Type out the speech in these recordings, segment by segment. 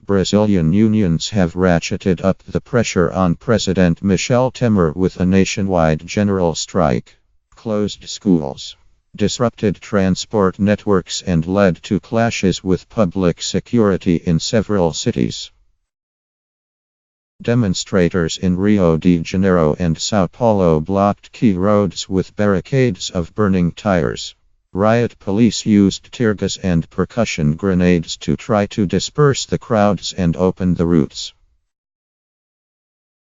Brazilian unions have ratcheted up the pressure on President Michel Temer with a nationwide general strike, closed schools, disrupted transport networks and led to clashes with public security in several cities. Demonstrators in Rio de Janeiro and São Paulo blocked key roads with barricades of burning tires. Riot police used tear gas and percussion grenades to try to disperse the crowds and open the routes.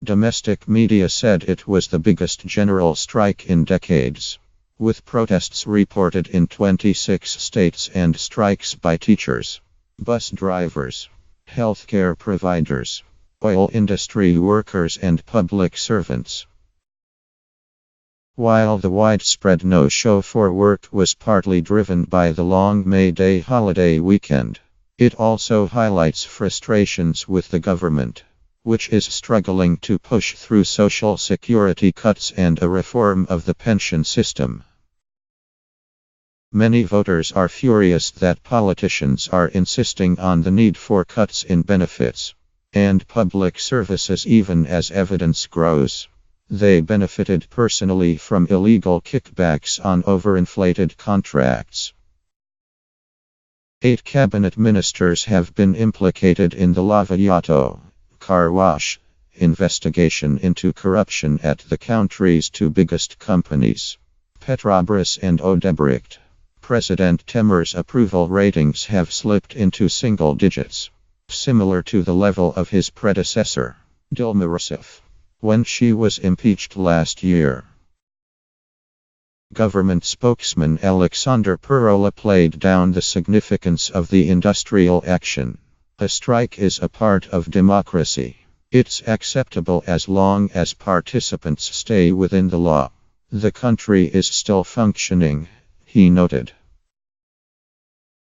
Domestic media said it was the biggest general strike in decades, with protests reported in 26 states and strikes by teachers, bus drivers, healthcare providers, oil industry workers and public servants. While the widespread no-show for work was partly driven by the long May Day holiday weekend, it also highlights frustrations with the government, which is struggling to push through social security cuts and a reform of the pension system. Many voters are furious that politicians are insisting on the need for cuts in benefits and public services even as evidence grows. They benefited personally from illegal kickbacks on overinflated contracts. 8 cabinet ministers have been implicated in the Lava Jato car wash investigation into corruption at the country's 2 biggest companies, Petrobras and Odebrecht. President Temer's approval ratings have slipped into single digits, similar to the level of his predecessor, Dilma Rousseff, when she was impeached last year. Government spokesman Alexandre Perola played down the significance of the industrial action. A strike is a part of democracy. It's acceptable as long as participants stay within the law. The country is still functioning, he noted.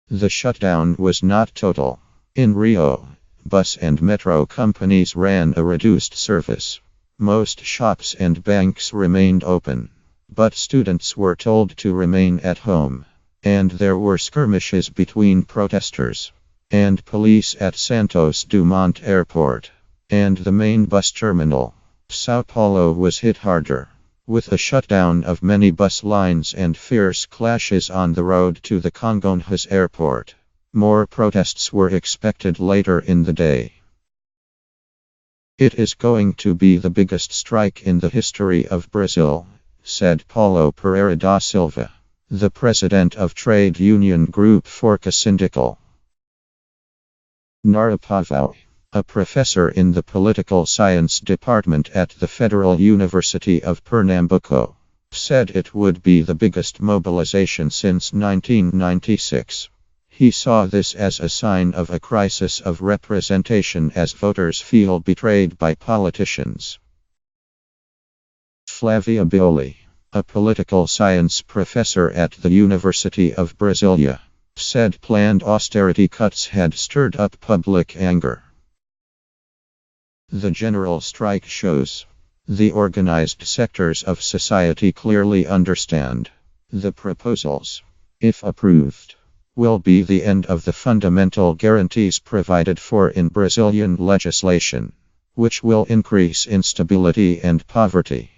The shutdown was not total. In Rio, bus and metro companies ran a reduced service. Most shops and banks remained open, but students were told to remain at home, and there were skirmishes between protesters and police at Santos Dumont Airport and the main bus terminal. São Paulo was hit harder, with a shutdown of many bus lines and fierce clashes on the road to the Congonhas Airport. More protests were expected later in the day. It is going to be the biggest strike in the history of Brazil, said Paulo Pereira da Silva, the president of trade union group Forca Sindical. Nara Pavão, a professor in the political science department at the Federal University of Pernambuco, said it would be the biggest mobilization since 1996. He saw this as a sign of a crisis of representation as voters feel betrayed by politicians. Flavia Bioli, a political science professor at the University of Brasilia, said planned austerity cuts had stirred up public anger. The general strike shows the organized sectors of society clearly understand the proposals, if approved, will be the end of the fundamental guarantees provided for in Brazilian legislation, which will increase instability and poverty.